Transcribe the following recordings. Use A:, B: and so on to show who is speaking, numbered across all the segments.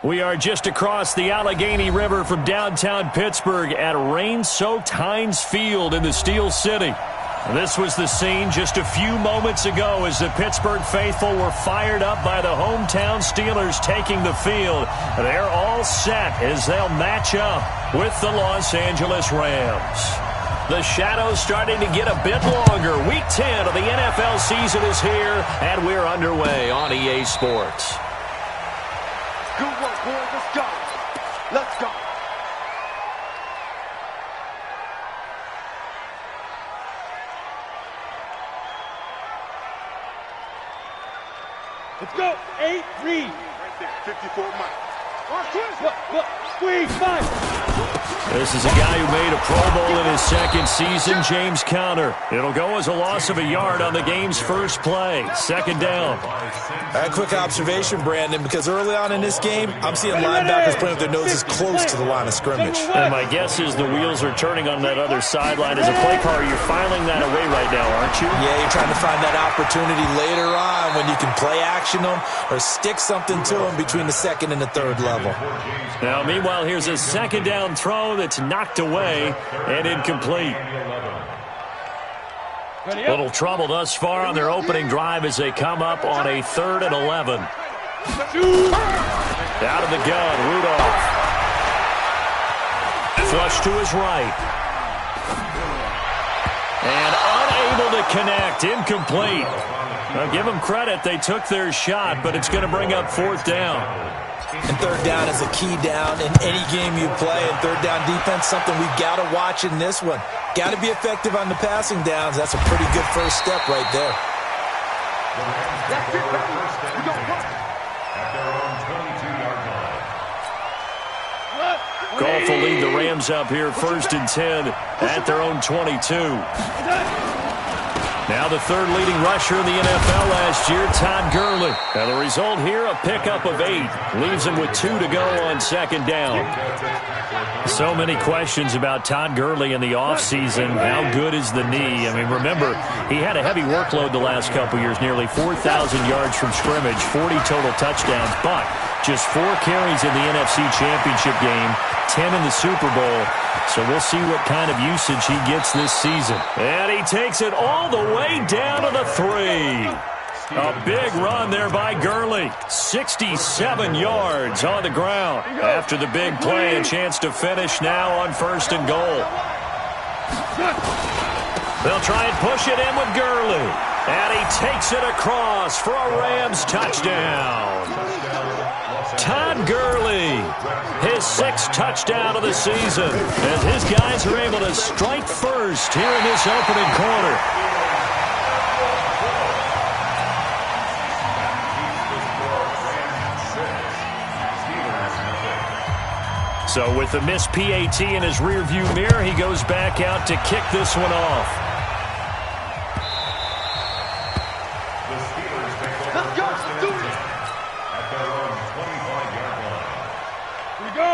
A: We are just across the Allegheny River from downtown Pittsburgh at rain-soaked Heinz Field in the Steel City. This was the scene just a few moments ago as the Pittsburgh faithful were fired up by the hometown Steelers taking the field. They're all set as they'll match up with the Los Angeles Rams. The shadows starting to get a bit longer. Week 10 of the NFL season is here, and we're underway on EA Sports.
B: Good work, boys. Let's go. Let's go.
C: Let's go. 8, read.
B: Right there. 54 miles.
C: Look. Squeeze. 5.
A: This is a guy who made a Pro Bowl in his second season, James Conner. It'll go as a loss of a yard on the game's first play. Second down.
D: A quick observation, Brandon, because early on in this game, I'm seeing linebackers putting their noses close to the line of scrimmage.
A: And my guess is the wheels are turning on that other sideline. As a play caller, you're filing that away right now, aren't you?
D: Yeah, you're trying to find that opportunity later on when you can play action them or stick something to them between the second and the third level.
A: Now, meanwhile, here's a second down throw that's knocked away and incomplete. Little trouble thus far on their opening drive as they come up on a 3rd and 11. Out of the gun, Rudolph. Flush to his right. And unable to connect, incomplete. Now, give them credit, they took their shot, but it's going to bring up 4th down.
D: And 3rd down is a key down in any game you play. And 3rd down defense, something we've got to watch in this one. Got to be effective on the passing downs. That's a pretty good first step right there.
B: That's it, baby. We don't run.
A: Goff will lead the Rams up here 1st and 10 at their own 22. Now the 3rd leading rusher in the NFL last year, Todd Gurley. Now the result here, a pickup of 8. Leaves him with 2 to go on 2nd down. So many questions about Todd Gurley in the offseason. How good is the knee? I mean, remember, he had a heavy workload the last couple years, nearly 4,000 yards from scrimmage, 40 total touchdowns, but just 4 carries in the NFC Championship game, 10 in the Super Bowl. So we'll see what kind of usage he gets this season. And he takes it all the way down to the 3. A big run there by Gurley. 67 yards on the ground. After the big play, a chance to finish now on 1st and goal. They'll try and push it in with Gurley. And he takes it across for a Rams touchdown. Todd Gurley, his 6th touchdown of the season, as his guys are able to strike first here in this opening quarter. So with the missed PAT in his rearview mirror, he goes back out to kick this one off.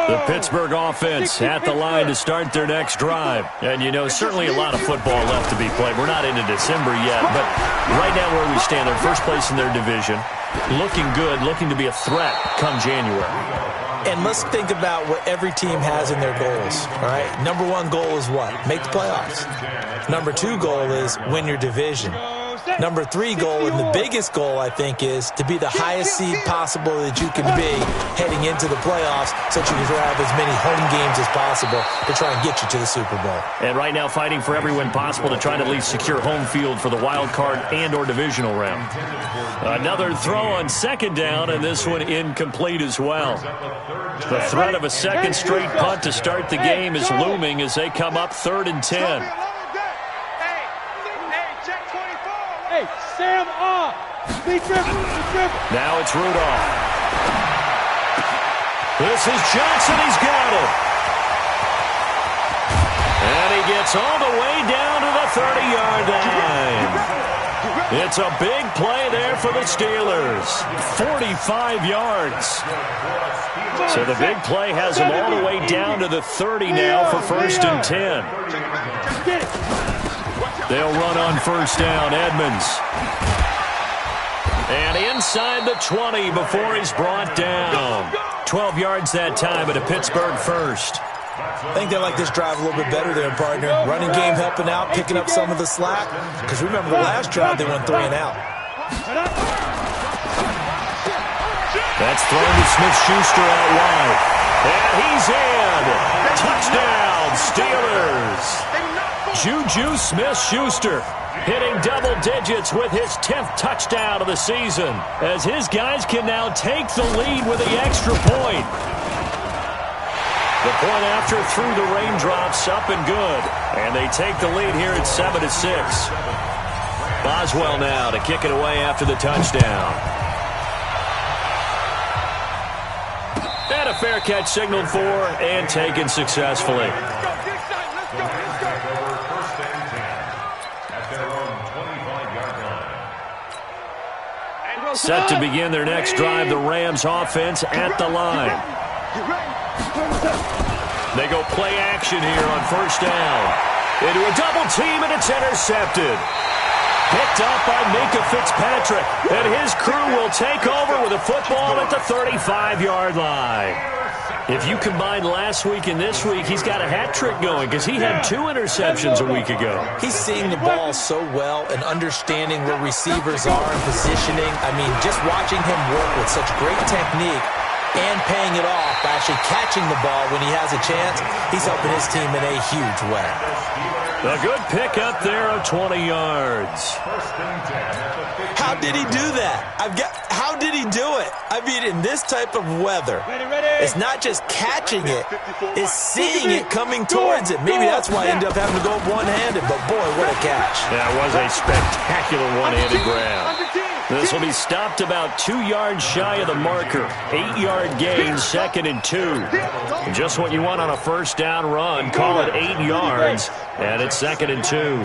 A: The Pittsburgh offense at the line to start their next drive. And, you know, certainly a lot of football left to be played. We're not into December yet, but right now where we stand, they're first place in their division. Looking good, looking to be a threat come January.
D: And let's think about what every team has in their goals, all right? Number 1 goal is what? Make the playoffs. Number 2 goal is win your division. Number 3 goal, and the biggest goal, I think, is to be the highest seed possible that you can be heading into the playoffs so that you can have as many home games as possible to try and get you to the Super Bowl.
A: And right now fighting for every win possible to try to at least secure home field for the wild card and or divisional round. Another throw on 2nd down, and this one incomplete as well. The threat of a second straight punt to start the game is looming as they come up 3rd and 10.
C: Hey, Sam off. Big dribble.
A: Now it's Rudolph. This is Johnson. He's got it. And he gets all the way down to the 30-yard line. It's a big play there for the Steelers. 45 yards. So the big play has them all the way down to the 30 now for 1st and 10. They'll run on 1st down, Edmonds. And inside the 20 before he's brought down. 12 yards that time, and a Pittsburgh first.
D: I think they like this drive a little bit better there, partner. Running game helping out, picking up some of the slack. Because remember the last drive, they went 3 and out.
A: That's thrown to Smith-Schuster out wide. And he's in. Touchdown, Steelers. Juju Smith-Schuster hitting double digits with his 10th touchdown of the season, as his guys can now take the lead with the extra point. The point after through the raindrops, up and good. And they take the lead here at 7-6. Boswell now to kick it away after the touchdown. And a fair catch signaled for and taken successfully. Set to begin their next drive, the Rams offense at the line. They go play action here on first down. Into a double team, and it's intercepted. Picked up by Minka Fitzpatrick, and his crew will take over with a football at the 35-yard line. If you combine last week and this week, he's got a hat trick going because he had 2 interceptions a week ago.
D: He's seeing the ball so well and understanding where receivers are and positioning. I mean, just watching him work with such great technique and paying it off by actually catching the ball when he has a chance, he's helping his team in a huge way.
A: A good pickup there of 20 yards.
D: How did he do that? How did he do it? I mean, in this type of weather, it's not just catching it, it's seeing it coming towards it. Maybe that's why he ended up having to go one-handed, but boy, what a catch.
A: That was a spectacular one-handed grab. This will be stopped about 2 yards shy of the marker. 8-yard gain, 2nd and 2. Just what you want on a first down run. Call it 8 yards, and it's 2nd and 2.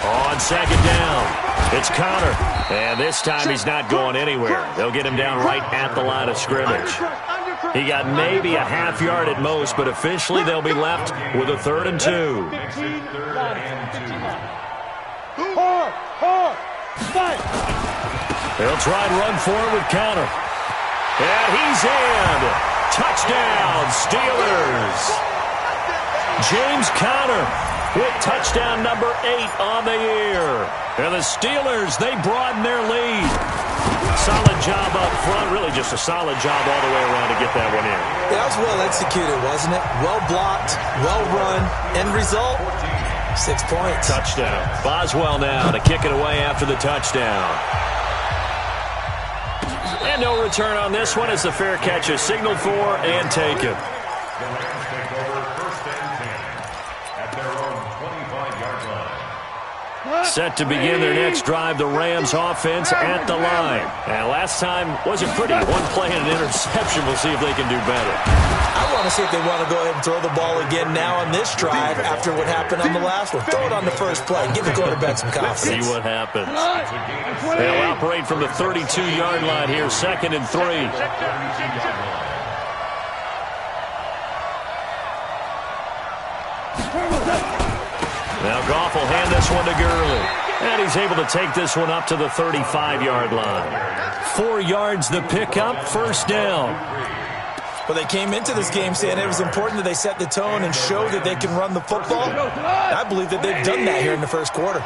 A: On second down, it's Connor. And this time he's not going anywhere. They'll get him down right at the line of scrimmage. He got maybe a half yard at most, but officially they'll be left with a 3rd and 2. They'll try and run forward with Connor. And he's in. Touchdown, Steelers. James Conner with touchdown number 8 on the year. And the Steelers, they broaden their lead. Solid job up front. Really just a solid job all the way around to get that one in.
D: That was well executed, wasn't it? Well blocked, well run. End result, 6 points.
A: Touchdown. Boswell now to kick it away after the touchdown. And no return on this one as the fair catch is signaled for and taken. Set to begin their next drive, the Rams offense at the line. And last time wasn't pretty. One play and an interception. We'll see if they can do better.
D: I want to see if they want to go ahead and throw the ball again now on this drive after what happened on the last one. Throw it on the first play. Give the quarterback some confidence.
A: See what happens. They'll operate from the 32-yard line here, 2nd and 3. Now Goff will hand this one to Gurley. And he's able to take this one up to the 35-yard line. 4 yards the pickup, first down.
D: Well, they came into this game saying it was important that they set the tone and show that they can run the football. I believe that they've done that here in the first quarter.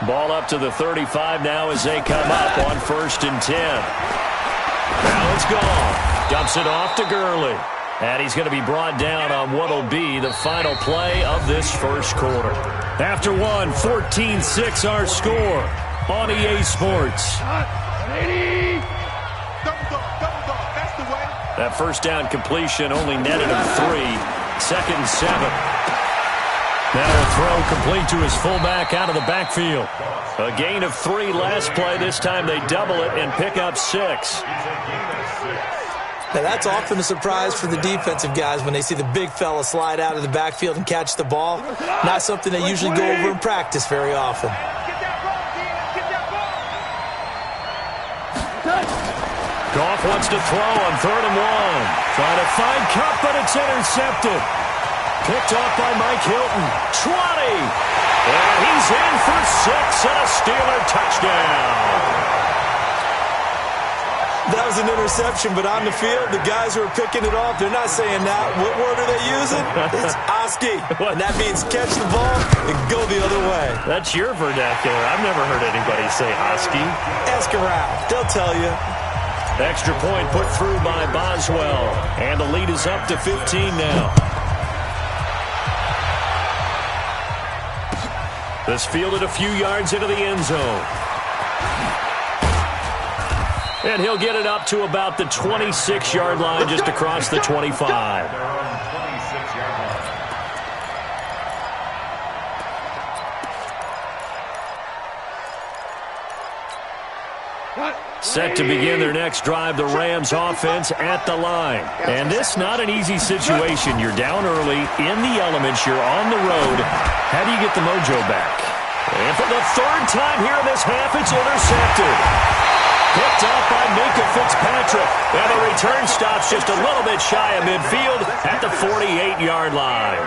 A: Ball up to the 35 now as they come up on 1st and 10. Now it's gone. Dumps it off to Gurley. And he's going to be brought down on what will be the final play of this first quarter. After one, 14-6 our score on EA Sports. That first down completion only netted him 3. 2nd and 7. Now a throw complete to his fullback out of the backfield. A gain of 3 last play. This time they double it and pick up 6.
D: Now, that's often a surprise for the defensive guys when they see the big fella slide out of the backfield and catch the ball. Not something they usually go over in practice very often.
A: Goff wants to throw on 3rd and 1. Trying to find Kupp, but it's intercepted. picked off by Mike Hilton. 20. And he's in for 6 and a Steeler touchdown.
D: That was an interception, but on the field, the guys who are picking it off, they're not saying that. What word are they using? It's Oski. And that means catch the ball and go the other way.
A: That's your vernacular. I've never heard anybody say Oski.
D: Ask around. They'll tell you.
A: Extra point put through by Boswell. And the lead is up to 15 now. This fielded a few yards into the end zone. And he'll get it up to about the 26-yard line, just across the 25. Set to begin their next drive, the Rams offense at the line. And this not an easy situation. You're down early, in the elements, you're on the road. How do you get the mojo back? And for the third time here in this half, it's intercepted. Picked off by Minka Fitzpatrick. And the return stops just a little bit shy of midfield at the 48-yard line.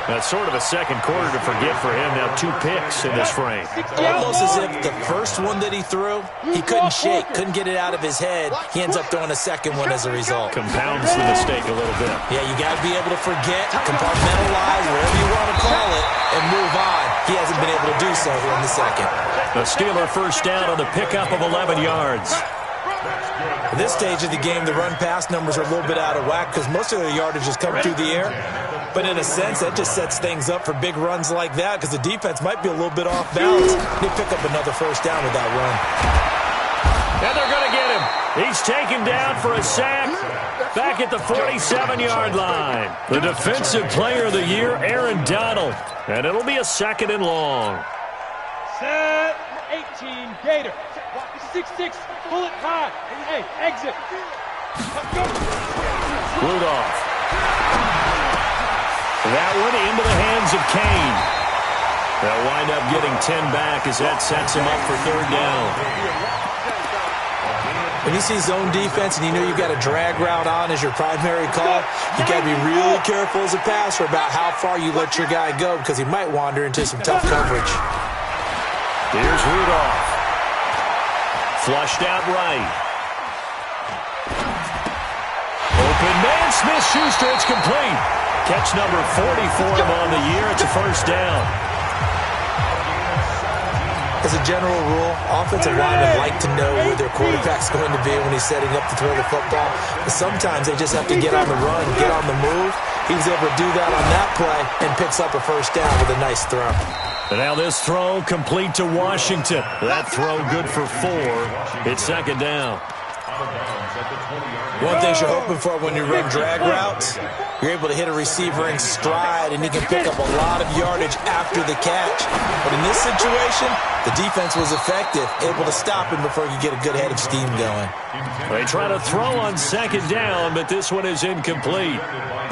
A: That's sort of a second quarter to forget for him. Now 2 picks in this frame.
D: Almost as if the first one that he threw, he couldn't shake, couldn't get it out of his head. He ends up throwing a second one as a result.
A: Compounds the mistake a little bit.
D: Yeah, you got to be able to forget, compartmentalize, whatever you want to call it, and move on. He hasn't been able to do so here in the second.
A: The Steeler first down on the pickup of 11 yards.
D: At this stage of the game, the run-pass numbers are a little bit out of whack because most of their yardage is coming through the air. But in a sense, that just sets things up for big runs like that because the defense might be a little bit off balance. They pick up another first down with that run.
A: And they're going to get him. He's taken down for a sack back at the 47-yard line. The defensive player of the year, Aaron Donald. And it'll be a 2nd and long.
C: Set 18, Gator. 6-6, pull it high. Hey, exit.
A: Rudolph. That one into the hands of Kane. They'll wind up getting 10 back as that sets him up for 3rd down.
D: When you see zone defense and you know you've got a drag route on as your primary call, you got to be really careful as a passer about how far you let your guy go because he might wander into some tough coverage.
A: Here's Rudolph. Flushed out right. Open man, Smith-Schuster, it's complete. Catch number 40 for him on the year. It's a first down.
D: As a general rule, offensive linemen like to know where their quarterback's going to be when he's setting up to throw the football. But sometimes they just have to get on the run, get on the move. He was able to do that on that play and picks up a first down with a nice throw.
A: And now this throw complete to Washington. That throw good for 4. It's 2nd down.
D: One thing you're hoping for when you run drag routes, you're able to hit a receiver in stride, and he can pick up a lot of yardage after the catch. But in this situation, the defense was effective, able to stop him before he could get a good head of steam going.
A: They try to throw on 2nd down, but this one is incomplete.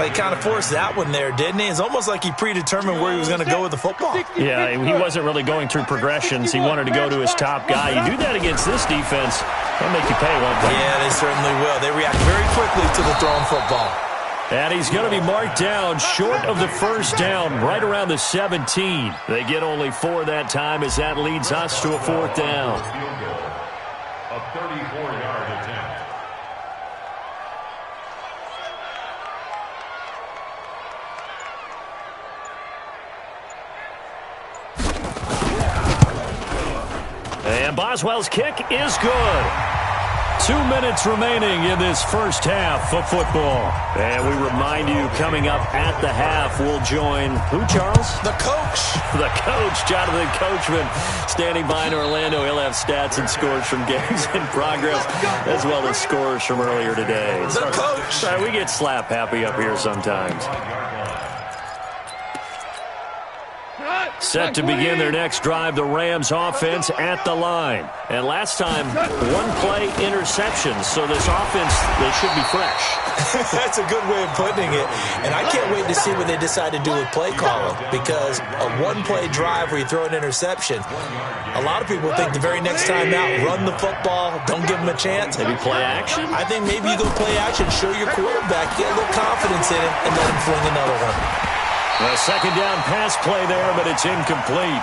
D: He kind of forced that one there, didn't he? It's almost like he predetermined where he was going to go with the football.
A: Yeah, he wasn't really going through progressions. He wanted to go to his top guy. You do that against this defense, they'll make you pay, won't they?
D: Yeah, they certainly will. They react very quickly to the thrown football.
A: And he's going to be marked down short of the first down, right around the 17. They get only 4 that time as that leads us to a 4th down.
E: A 34-yard attempt.
A: And Boswell's kick is good. 2 minutes remaining in this first half of football. And we remind you, coming up at the half, we'll join who, Charles?
D: The coach.
A: The coach, Jonathan Coachman, standing by in Orlando. He'll have stats and scores from games in progress, as well as scores from earlier today.
D: The coach.
A: We get slap happy up here sometimes. Set to begin their next drive, the Rams offense at the line. And last time, one-play interceptions, so this offense, they should be fresh.
D: That's a good way of putting it. And I can't wait to see what they decide to do with play calling, because a one-play drive where you throw an interception, a lot of people think the very next time out, run the football, don't give them a chance.
A: Maybe play action?
D: I think maybe you go play action, show your quarterback, get a little confidence in him, and let him fling another one.
A: A second down pass play there, but it's incomplete.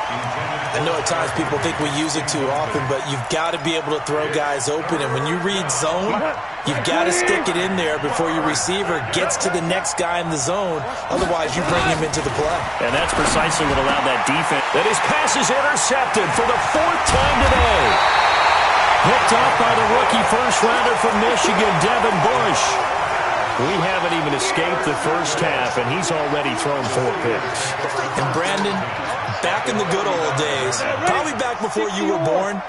D: I know at times people think we use it too often, but you've got to be able to throw guys open. And when you read zone, you've got to stick it in there before your receiver gets to the next guy in the zone. Otherwise, you bring him into the play.
A: And that's precisely what allowed that defense. And his pass is intercepted for the 4th time today. Picked off by the rookie first-rounder from Michigan, Devin Bush. We haven't even escaped the first half, and he's already thrown 4 picks.
D: And Brandon, back in the good old days, probably back before you were born,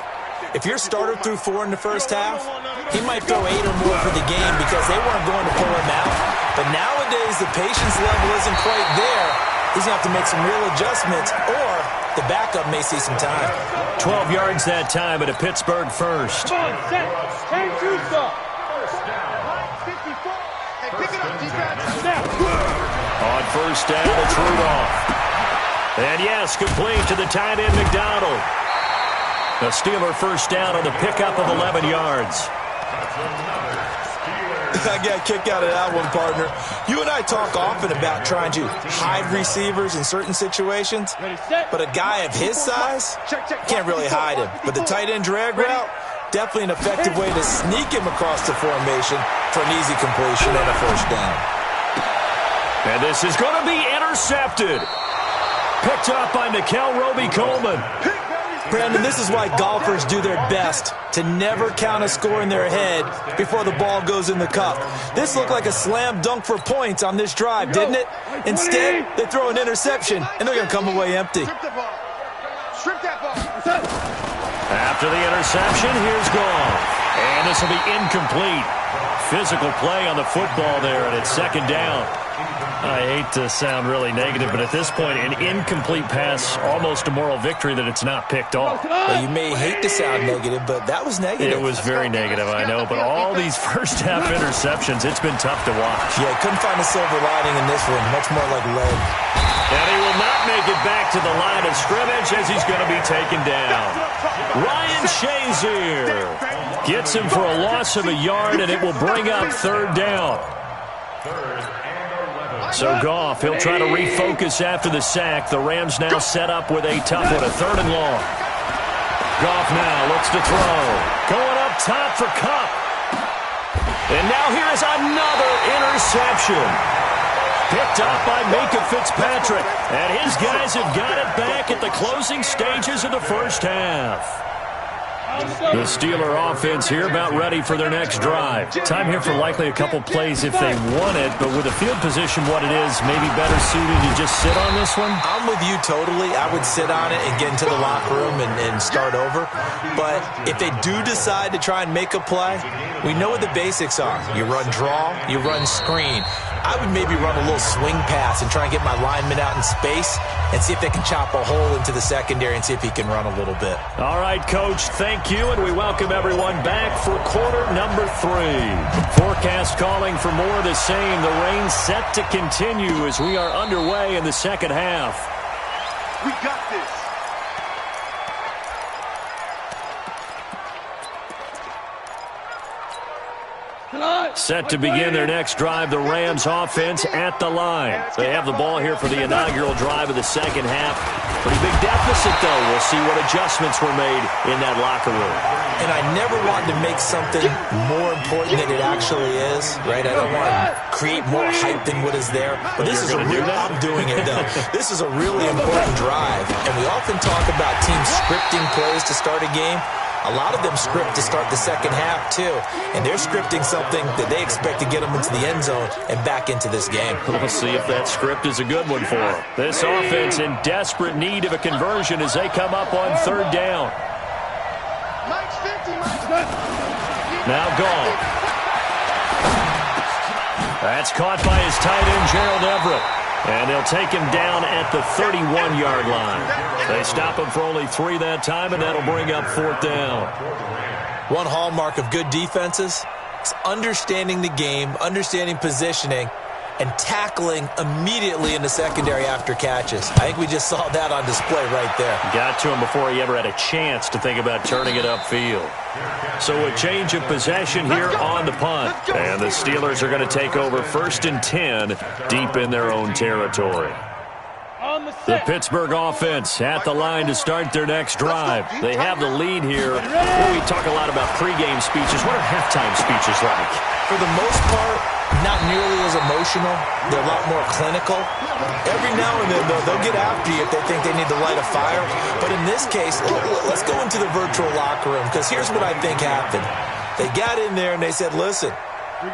D: if your starter threw 4 in the first half, he might throw 8 or more for the game because they weren't going to pull him out. But nowadays, the patience level isn't quite there. He's going to have to make some real adjustments, or the backup may see some time.
A: 12 yards that time at a Pittsburgh first.
C: Come on, set. 10-2 stop.
A: On first down, it's Rudolph. And yes, complete to the tight end, McDonald. A Steeler first down on the pickup of 11 yards.
D: I got a kick out of that one, partner. You and I talk often about trying to hide receivers in certain situations, but a guy of his size can't really hide him. But the tight end drag route, definitely an effective way to sneak him across the formation for an easy completion and a first down.
A: And this is going to be intercepted. Picked up by Nickel Roby-Coleman.
D: Brandon, this is why golfers do their best to never count a score in their head before the ball goes in the cup. This looked like a slam dunk for points on this drive, didn't it? Instead, they throw an interception, and they're going to come away empty.
A: After the interception, here's Goff. And this will be incomplete. Physical play on the football there, and it's second down. I hate to sound really negative, but at this point, an incomplete pass, almost a moral victory that it's not picked off.
D: Well, you may hate to sound negative, but that was negative.
A: It was very negative, I know, but all these first-half interceptions, it's been tough to watch.
D: Yeah, couldn't find a silver lining in this one, much more like lead.
A: And he will not make it back to the line of scrimmage as he's going to be taken down. Ryan Shazier gets him for a loss of a yard, and it will bring up third down. So Goff, he'll try to refocus after the sack. The Rams now set up with a tough one, a 3rd and long. Goff now looks to throw. Going up top for Kupp. And now here is another interception. Picked up by Minka Fitzpatrick. And his guys have got it back at the closing stages of the first half. The Steeler offense here about ready for their next drive. Time here for likely a couple plays if they want it, but with the field position what it is, maybe better suited to just sit on this one?
D: I'm with you totally. I would sit on it and get into the locker room and start over. But if they do decide to try and make a play, we know what the basics are. You run draw, you run screen. I would maybe run a little swing pass and try and get my lineman out in space and see if they can chop a hole into the secondary and see if he can run a little bit.
A: All right, Coach, thank you, and we welcome everyone back for quarter number 3. Forecast calling for more of the same. The rain set to continue as we are underway in the second half.
B: We got this.
A: Set to begin their next drive, the Rams offense at the line. They have the ball here for the inaugural drive of the second half. Pretty big deficit, though. We'll see what adjustments were made in that locker room.
D: And I never wanted to make something more important than it actually is, right? I don't want to create more hype than what is there. But this is a real, I'm doing it, though. This is a really important drive. And we often talk about teams scripting plays to start a game. A lot of them script to start the second half, too. And they're scripting something that they expect to get them into the end zone and back into this game.
A: We'll see if that script is a good one for them. This offense in desperate need of a conversion as they come up on third down. Now Goff. That's caught by his tight end, Gerald Everett. And they'll take him down at the 31-yard line. They stop him for only 3 that time, and that'll bring up 4th down.
D: One hallmark of good defenses is understanding the game, understanding positioning, and tackling immediately in the secondary after catches. I think we just saw that on display right there.
A: Got to him before he ever had a chance to think about turning it upfield. So a change of possession here on the punt. And the Steelers are going to take over 1st and 10 deep in their own territory. The Pittsburgh offense at the line to start their next drive. They have the lead here. We talk a lot about pregame speeches. What are halftime speeches like?
D: For the most part, not nearly as emotional. They're a lot more clinical. Every now and then, though, they'll get after you if they think they need to light a fire. But in this case, let's go into the virtual locker room, because here's what I think happened. They got in there and they said, listen,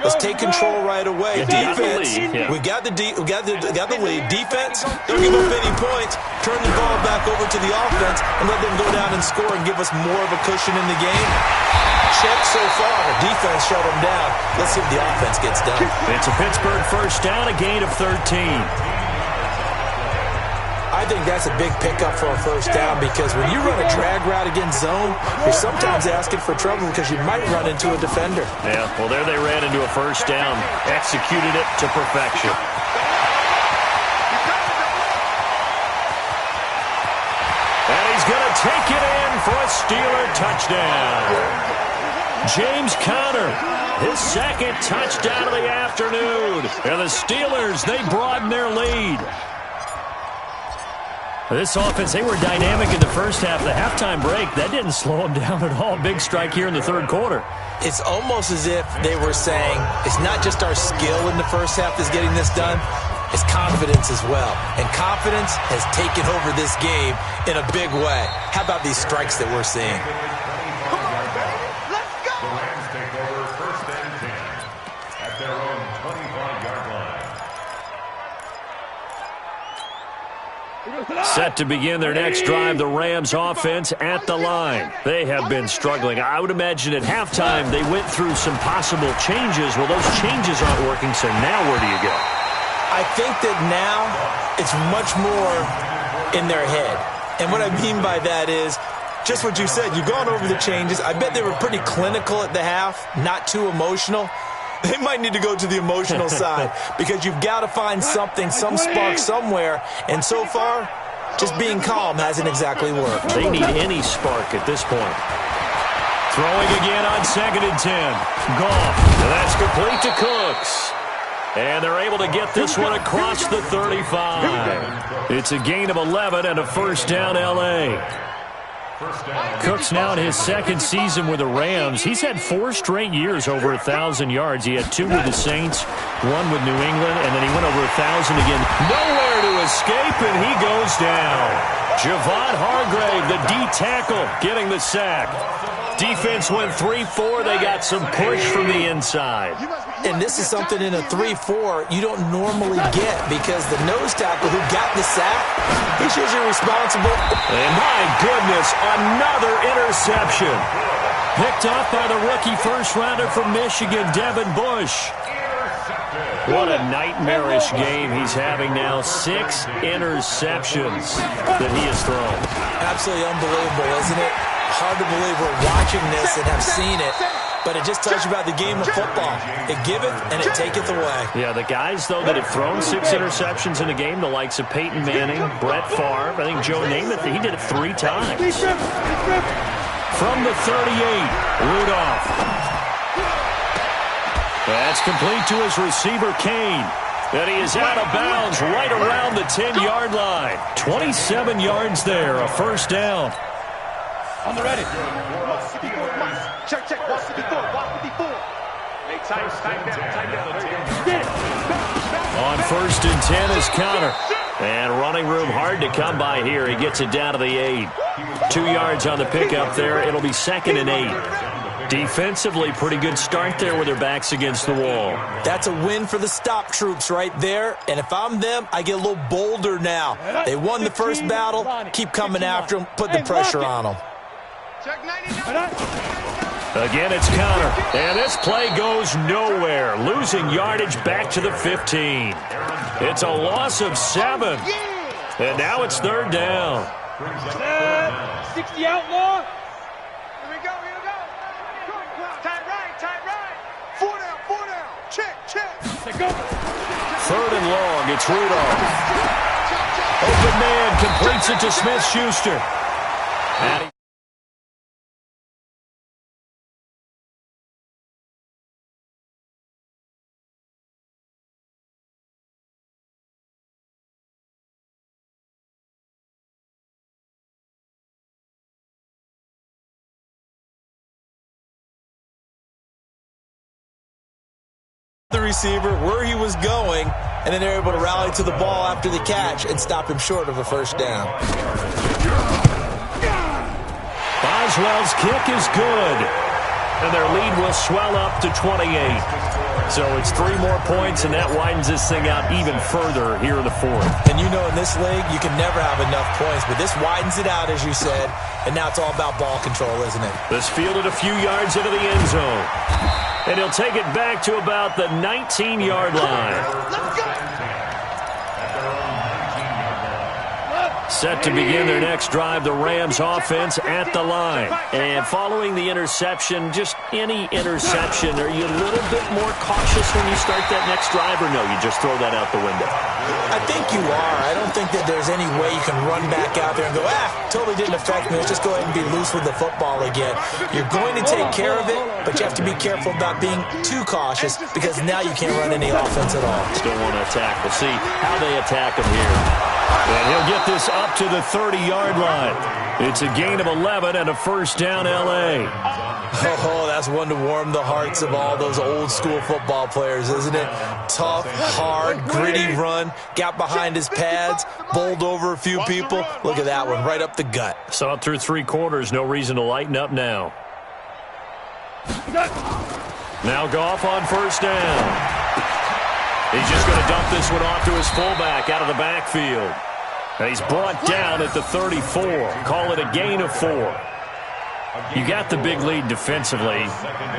D: let's take control right away. Defense, we got the lead. Defense, don't give up any points. Turn the ball back over to the offense and let them go down and score and give us more of a cushion in the game. Check so far. Defense shut them down. Let's see if the offense gets done.
A: It's a Pittsburgh 1st down, a gain of 13.
D: I think that's a big pickup for a 1st down, because when you run a drag route against zone, you're sometimes asking for trouble because you might run into a defender.
A: Yeah, well, there they ran into a 1st down. Executed it to perfection. And he's going to take it in for a Steeler touchdown. James Conner, his 2nd touchdown of the afternoon. And the Steelers, they broaden their lead. This offense, they were dynamic in the first half. The halftime break, that didn't slow them down at all. Big strike here in the 3rd quarter.
D: It's almost as if they were saying, it's not just our skill in the first half that's getting this done, it's confidence as well. And confidence has taken over this game in a big way. How about these strikes that we're seeing?
A: Set to begin their next drive, the Rams offense at the line. They have been struggling. I would imagine at halftime they went through some possible changes. Well, those changes aren't working, so now where do you go?
D: I think that now it's much more in their head. And what I mean by that is just what you said. You've gone over the changes. I bet they were pretty clinical at the half, not too emotional. They might need to go to the emotional side, because you've got to find something, some spark somewhere. And so far, just being calm hasn't exactly worked.
A: They need any spark at this point. Throwing again on 2nd and 10. Goff. That's complete to Cooks. And they're able to get this one across the 35. It's a gain of 11 and a 1st down L.A. Cooks now in his 2nd season with the Rams. He's had 4 straight years over 1,000 yards. He had 2 with the Saints, 1 with New England, and then he went over 1,000 again. Nowhere to escape, and he goes down. Javon Hargrave, the D tackle, getting the sack. Defense went 3-4. They got some push from the inside.
D: And this is something in a 3-4 you don't normally get, because the nose tackle who got the sack, he's usually responsible.
A: And my goodness, another interception. Picked off by the rookie 1st-rounder from Michigan, Devin Bush. What a nightmarish game he's having now. 6 interceptions that he has thrown.
D: Absolutely unbelievable, isn't it? Hard to believe we're watching this and have seen it, but it just tells you about the game of football. It giveth and it taketh away.
A: Yeah, the guys, though, that have thrown 6 interceptions in a game, the likes of Peyton Manning, Brett Favre, I think Joe Namath, he did it 3 times. From the 38, Rudolph. That's complete to his receiver, Kane. And he is out of bounds right around the 10-yard line. 27 yards there, a 1st down.
C: On the ready.
B: Check, 154. Time down.
A: On 1st and 10 is Conner. And running room hard to come by here. He gets it down to the 8. 2 yards on the pickup there. It'll be 2nd and 8. Defensively, pretty good start there with their backs against the wall.
D: That's a win for the stop troops right there. And if I'm them, I get a little bolder now. They won the first battle. Keep coming after them. Put the pressure on them.
A: Again, it's Conner. And this play goes nowhere. Losing yardage back to the 15. It's a loss of 7. And now it's third down.
C: 60 outlaw.
B: Here we go, here we go. Tight right. 4 down. Check.
C: Let's go.
A: Third and long, it's Rudolph. Open man completes it to Smith-Schuster.
D: The receiver where he was going, and then they're able to rally to the ball after the catch and stop him short of a first down.
A: Boswell's kick is good, and their lead will swell up to 28. So it's 3 more points, and that widens this thing out even further here in the fourth.
D: And you know, in this league, you can never have enough points, but this widens it out, as you said, and now it's all about ball control, isn't it?
A: This fielded a few yards into the end zone. And he'll take it back to about the 19-yard line. Set to begin their next drive, the Rams offense at the line. And following the interception, just any interception, are you a little bit more cautious when you start that next drive, or no, you just throw that out the window?
D: I think you are. I don't think that there's any way you can run back out there and go, totally didn't affect me. Let's just go ahead and be loose with the football again. You're going to take care of it, but you have to be careful about being too cautious because now you can't run any offense at all.
A: Still want to attack. We'll see how they attack him here. And he'll get this up to the 30-yard line. It's a gain of 11 and a first down, L.A.
D: Oh, that's one to warm the hearts of all those old-school football players, isn't it? Tough, hard, gritty run, got behind his pads, bowled over a few people. Look at that one, right up the gut.
A: Saw it through 3 quarters, no reason to lighten up now. Now Goff on first down. He's just going to dump this one off to his fullback out of the backfield. And he's brought down at the 34. Call it a gain of 4. You got the big lead defensively.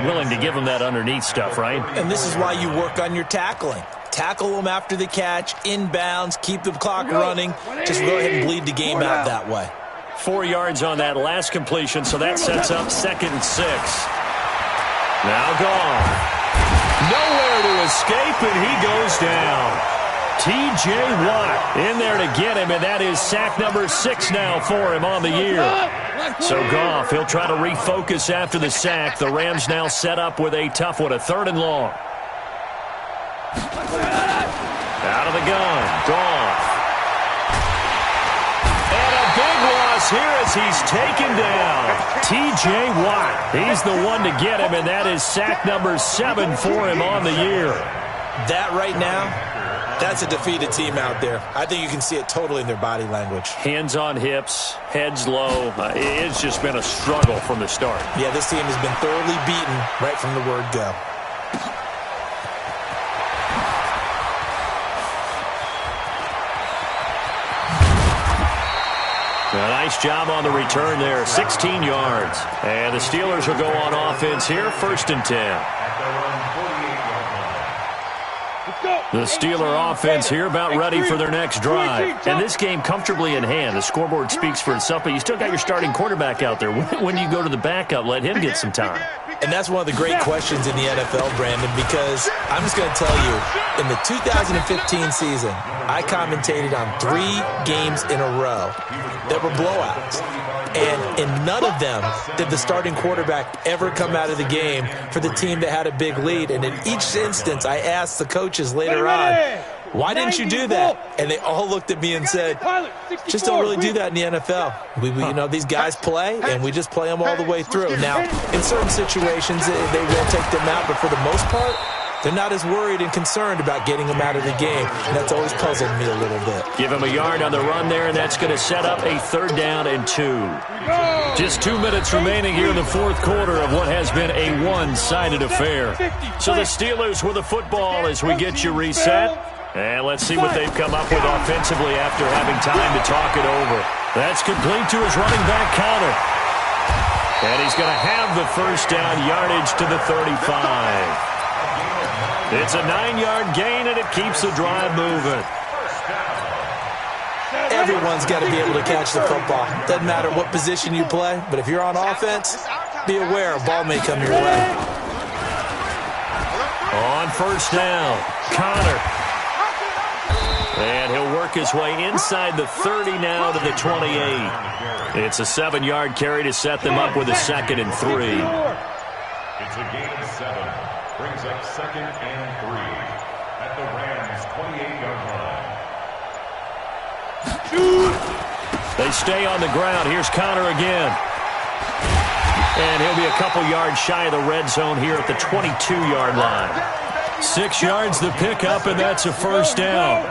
A: Willing to give him that underneath stuff, right?
D: And this is why you work on your tackling. Tackle them after the catch, inbounds, keep the clock running. Just go ahead and bleed the game out that way.
A: 4 yards on that last completion, so that sets up 2nd and 6. Now Goff. Nowhere to escape, and he goes down. T.J. Watt in there to get him, and that is sack number 6 now for him on the year. So Goff, he'll try to refocus after the sack. The Rams now set up with a tough one, a 3rd and long. Out of the gun, Goff. And a big loss here as he's taken down. T.J. Watt, he's the one to get him, and that is sack number 7 for him on the year.
D: That right now, that's a defeated team out there. I think you can see it totally in their body language.
A: Hands on hips, heads low. It's just been a struggle from the start.
D: Yeah, this team has been thoroughly beaten right from the word go.
A: A nice job on the return there, 16 yards. And the Steelers will go on offense here, 1st and 10. The Steeler offense here about ready for their next drive. And this game comfortably in hand. The scoreboard speaks for itself, but you still got your starting quarterback out there. When do you go to the backup? Let him get some time.
D: And that's one of the great questions in the NFL, Brandon, because I'm just going to tell you, in the 2015 season, I commentated on 3 games in a row that were blowouts. And in none of them did the starting quarterback ever come out of the game for the team that had a big lead. And in each instance, I asked the coaches later on, why didn't you do that? And they all looked at me and said, just don't really do that in the NFL. We you know, these guys play, and we just play them all the way through. Now, in certain situations, they will take them out, but for the most part, they're not as worried and concerned about getting them out of the game. And that's always puzzled me a little bit.
A: Give him a yard on the run there, and that's going to set up a 3rd down and 2. Just 2 minutes remaining here in the 4th quarter of what has been a one-sided affair. So the Steelers with the football as we get you reset. And let's see what they've come up with offensively after having time to talk it over. That's complete to his running back counter. And he's going to have the 1st down, yardage to the 35. It's a 9-yard gain, and it keeps the drive moving.
D: Everyone's got to be able to catch the football. Doesn't matter what position you play, but if you're on offense, be aware a ball may come your way.
A: On first down, Connor. And he'll work his way inside the 30 now to the 28. It's a 7-yard carry to set them up with a 2nd and 3.
E: It's a gain of 7. Brings up 2nd and 3 at the Rams' 28-yard line.
A: They stay on the ground. Here's Connor again. And he'll be a couple yards shy of the red zone here at the 22-yard line. 6 yards the pickup, and that's a first down.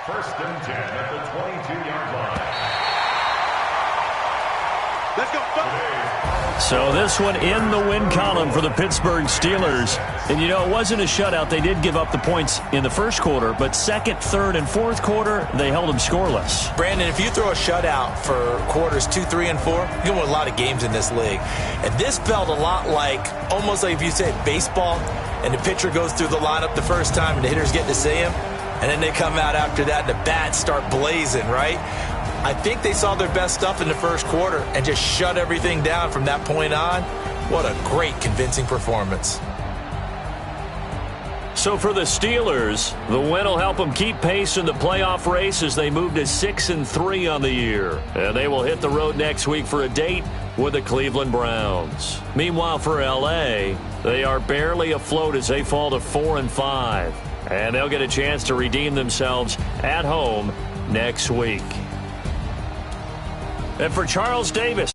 E: First and 10 at the 22-yard line.
B: Let's go.
A: So this one in the win column for the Pittsburgh Steelers. And, you know, it wasn't a shutout. They did give up the points in the first quarter, but second, third, and fourth quarter, they held them scoreless.
D: Brandon, if you throw a shutout for quarters 2, 3, and 4, you're going to win a lot of games in this league. And this felt a lot like, almost like if you said baseball, and the pitcher goes through the lineup the first time, and the hitters get to see him, and then they come out after that, and the bats start blazing, right? I think they saw their best stuff in the first quarter and just shut everything down from that point on. What a great, convincing performance.
A: So for the Steelers, the win will help them keep pace in the playoff race as they move to 6-3 on the year. And they will hit the road next week for a date with the Cleveland Browns. Meanwhile, for L.A., they are barely afloat as they fall to 4-5. And they'll get a chance to redeem themselves at home next week. And for Charles Davis.